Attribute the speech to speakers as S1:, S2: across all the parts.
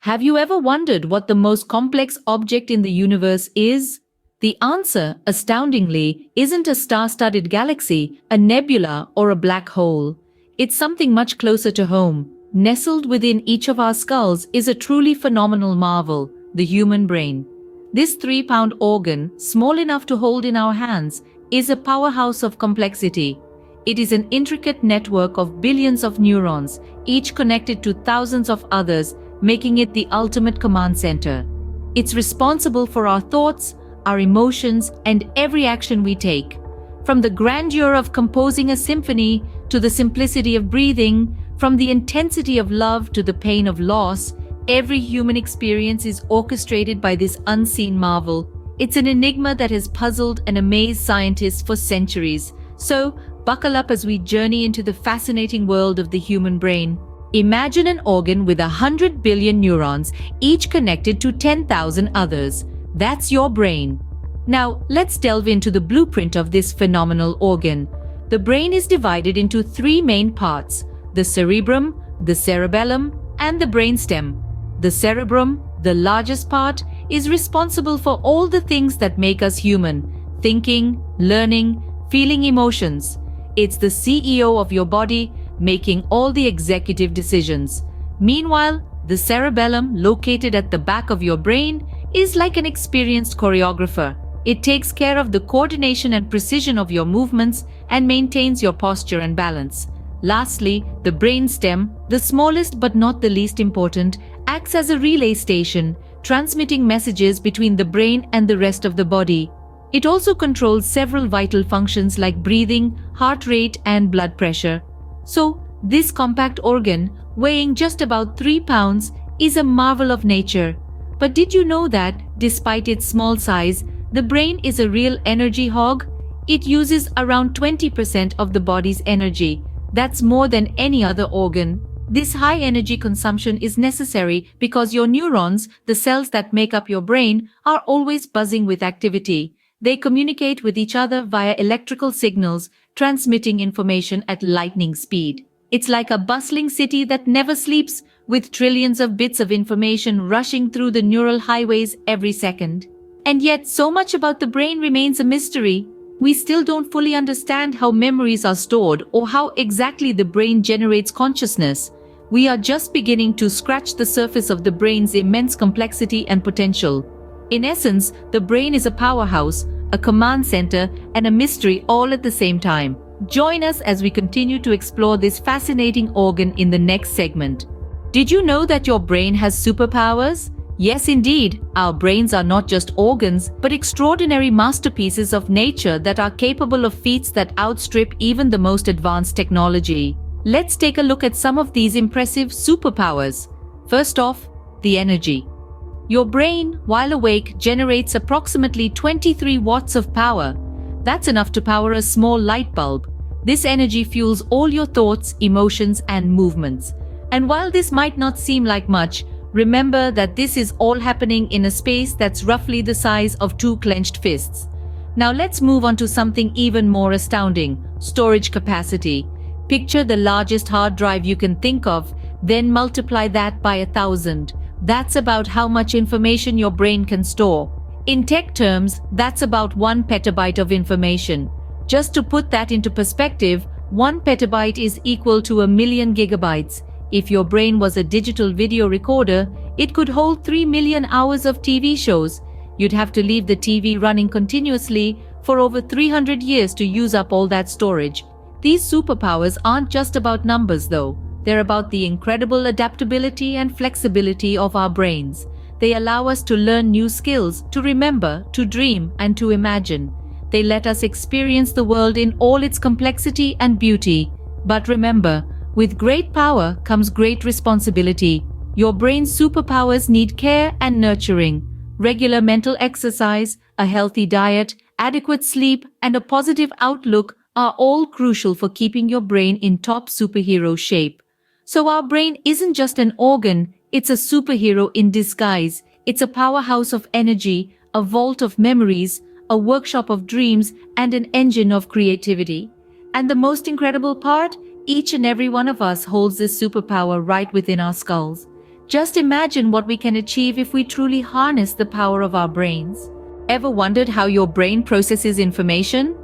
S1: Have you ever wondered what the most complex object in the universe is? The answer, astoundingly, isn't a star-studded galaxy, a nebula, or a black hole. It's something much closer to home. Nestled within each of our skulls is a truly phenomenal marvel, the human brain. This 3-pound organ, small enough to hold in our hands, is a powerhouse of complexity. It is an intricate network of billions of neurons, each connected to thousands of others, making it the ultimate command center. It's responsible for our thoughts, our emotions, and every action we take. From the grandeur of composing a symphony to the simplicity of breathing, from the intensity of love to the pain of loss, every human experience is orchestrated by this unseen marvel. It's an enigma that has puzzled and amazed scientists for centuries. So, buckle up as we journey into the fascinating world of the human brain. Imagine an organ with 100 billion neurons, each connected to 10,000 others. That's your brain. Now, let's delve into the blueprint of this phenomenal organ. The brain is divided into 3 main parts: the cerebrum, the cerebellum, and the brainstem. The cerebrum, the largest part, is responsible for all the things that make us human: thinking, learning, feeling emotions. It's the CEO of your body, making all the executive decisions. Meanwhile, the cerebellum, located at the back of your brain, is like an experienced choreographer. It takes care of the coordination and precision of your movements and maintains your posture and balance. Lastly, the brainstem, the smallest but not the least important, acts as a relay station, transmitting messages between the brain and the rest of the body. It also controls several vital functions like breathing, heart rate, and blood pressure. So, this compact organ, weighing just about 3 pounds, is a marvel of nature. But did you know that, despite its small size, the brain is a real energy hog? It uses around 20% of the body's energy. That's more than any other organ. This high energy consumption is necessary because your neurons, the cells that make up your brain, are always buzzing with activity. They communicate with each other via electrical signals, transmitting information at lightning speed. It's like a bustling city that never sleeps, with trillions of bits of information rushing through the neural highways every second. And yet, so much about the brain remains a mystery. We still don't fully understand how memories are stored or how exactly the brain generates consciousness. We are just beginning to scratch the surface of the brain's immense complexity and potential. In essence, the brain is a powerhouse, a command center, and a mystery all at the same time. Join us as we continue to explore this fascinating organ in the next segment. Did you know that your brain has superpowers? Yes, indeed. Our brains are not just organs, but extraordinary masterpieces of nature that are capable of feats that outstrip even the most advanced technology. Let's take a look at some of these impressive superpowers. First off, the energy. Your brain, while awake, generates approximately 23 watts of power. That's enough to power a small light bulb. This energy fuels all your thoughts, emotions, and movements. And while this might not seem like much, remember that this is all happening in a space that's roughly the size of 2 clenched fists. Now let's move on to something even more astounding: storage capacity. Picture the largest hard drive you can think of, then multiply that by 1,000. That's about how much information your brain can store. In tech terms, that's about 1 petabyte of information. Just to put that into perspective, 1 petabyte is equal to 1,000,000 gigabytes. If your brain was a digital video recorder, it could hold 3 million hours of TV shows. You'd have to leave the TV running continuously for over 300 years to use up all that storage. These superpowers aren't just about numbers, though. They're about the incredible adaptability and flexibility of our brains. They allow us to learn new skills, to remember, to dream, and to imagine. They let us experience the world in all its complexity and beauty. But remember, with great power comes great responsibility. Your brain's superpowers need care and nurturing. Regular mental exercise, a healthy diet, adequate sleep, and a positive outlook are all crucial for keeping your brain in top superhero shape. So our brain isn't just an organ, it's a superhero in disguise. It's a powerhouse of energy, a vault of memories, a workshop of dreams, and an engine of creativity. And the most incredible part? Each and every one of us holds this superpower right within our skulls. Just imagine what we can achieve if we truly harness the power of our brains. Ever wondered how your brain processes information?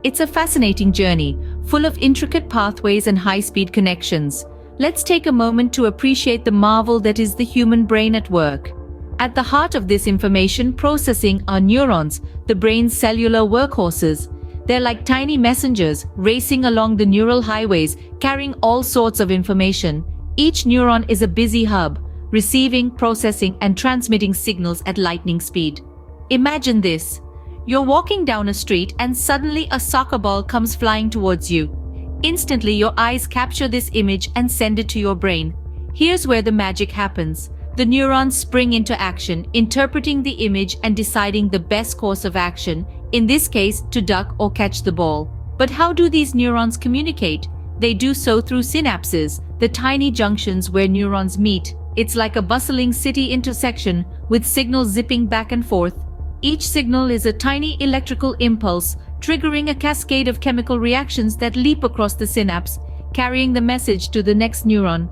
S1: It's a fascinating journey, full of intricate pathways and high-speed connections. Let's take a moment to appreciate the marvel that is the human brain at work. At the heart of this information processing are neurons, the brain's cellular workhorses. They're like tiny messengers racing along the neural highways, carrying all sorts of information. Each neuron is a busy hub, receiving, processing, and transmitting signals at lightning speed. Imagine this. You're walking down a street and suddenly a soccer ball comes flying towards you. Instantly, your eyes capture this image and send it to your brain. Here's where the magic happens. The neurons spring into action, interpreting the image and deciding the best course of action, in this case, to duck or catch the ball. But how do these neurons communicate? They do so through synapses, the tiny junctions where neurons meet. It's like a bustling city intersection with signals zipping back and forth. Each signal is a tiny electrical impulse, triggering a cascade of chemical reactions that leap across the synapse, carrying the message to the next neuron.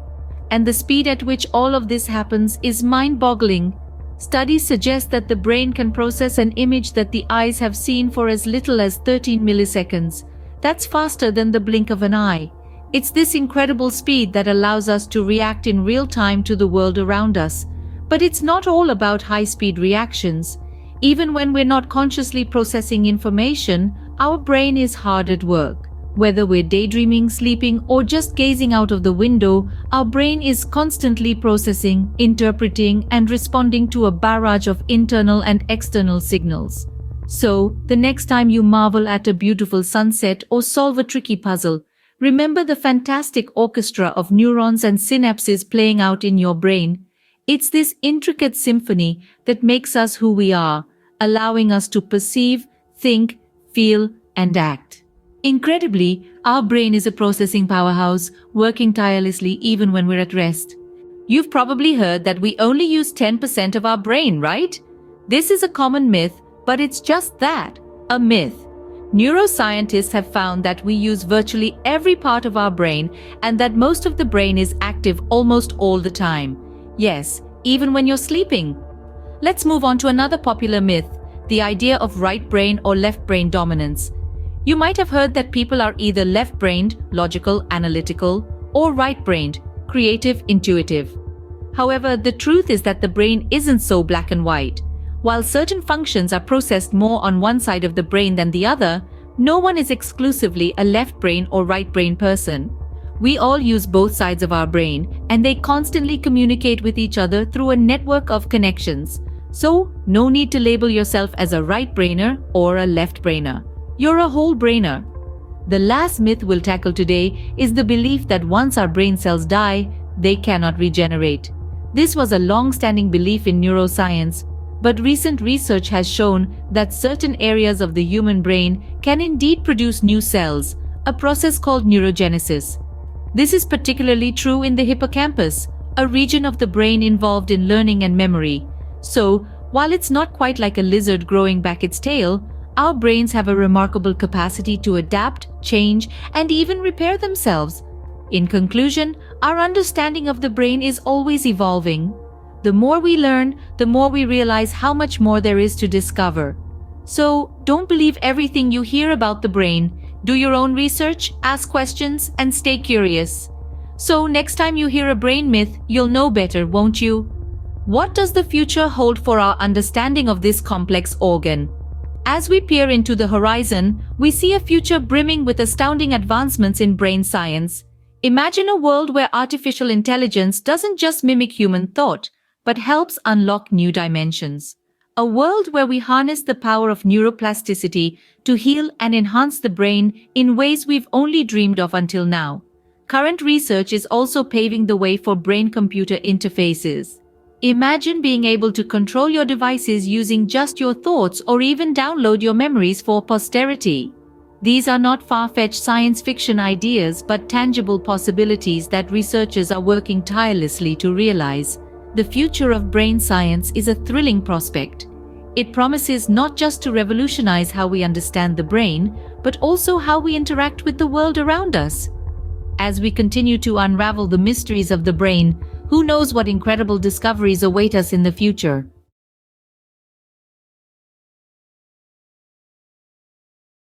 S1: And the speed at which all of this happens is mind-boggling. Studies suggest that the brain can process an image that the eyes have seen for as little as 13 milliseconds. That's faster than the blink of an eye. It's this incredible speed that allows us to react in real time to the world around us. But it's not all about high-speed reactions. Even when we're not consciously processing information, our brain is hard at work. Whether we're daydreaming, sleeping, or just gazing out of the window, our brain is constantly processing, interpreting, and responding to a barrage of internal and external signals. So, the next time you marvel at a beautiful sunset or solve a tricky puzzle, remember the fantastic orchestra of neurons and synapses playing out in your brain. It's this intricate symphony that makes us who we are, allowing us to perceive, think, feel, and act. Incredibly, our brain is a processing powerhouse, working tirelessly even when we're at rest. You've probably heard that we only use 10% of our brain, right? This is a common myth, but it's just that, a myth. Neuroscientists have found that we use virtually every part of our brain and that most of the brain is active almost all the time. Yes, even when you're sleeping. Let's move on to another popular myth, the idea of right brain or left brain dominance. You might have heard that people are either left-brained, logical, analytical, or right-brained, creative, intuitive. However, the truth is that the brain isn't so black and white. While certain functions are processed more on one side of the brain than the other, no one is exclusively a left brain or right brain person. We all use both sides of our brain, and they constantly communicate with each other through a network of connections. So, no need to label yourself as a right brainer or a left brainer. You're a whole brainer. The last myth we'll tackle today is the belief that once our brain cells die, they cannot regenerate. This was a long-standing belief in neuroscience, but recent research has shown that certain areas of the human brain can indeed produce new cells, a process called neurogenesis. This is particularly true in the hippocampus, a region of the brain involved in learning and memory. So, while it's not quite like a lizard growing back its tail, our brains have a remarkable capacity to adapt, change, and even repair themselves. In conclusion, our understanding of the brain is always evolving. The more we learn, the more we realize how much more there is to discover. So, don't believe everything you hear about the brain. Do your own research, ask questions, and stay curious. So, next time you hear a brain myth, you'll know better, won't you? What does the future hold for our understanding of this complex organ? As we peer into the horizon, we see a future brimming with astounding advancements in brain science. Imagine a world where artificial intelligence doesn't just mimic human thought, but helps unlock new dimensions. A world where we harness the power of neuroplasticity to heal and enhance the brain in ways we've only dreamed of until now. Current research is also paving the way for brain-computer interfaces. Imagine being able to control your devices using just your thoughts or even download your memories for posterity. These are not far-fetched science fiction ideas but tangible possibilities that researchers are working tirelessly to realize. The future of brain science is a thrilling prospect. It promises not just to revolutionize how we understand the brain, but also how we interact with the world around us. As we continue to unravel the mysteries of the brain, Who knows what incredible discoveries await us in the future?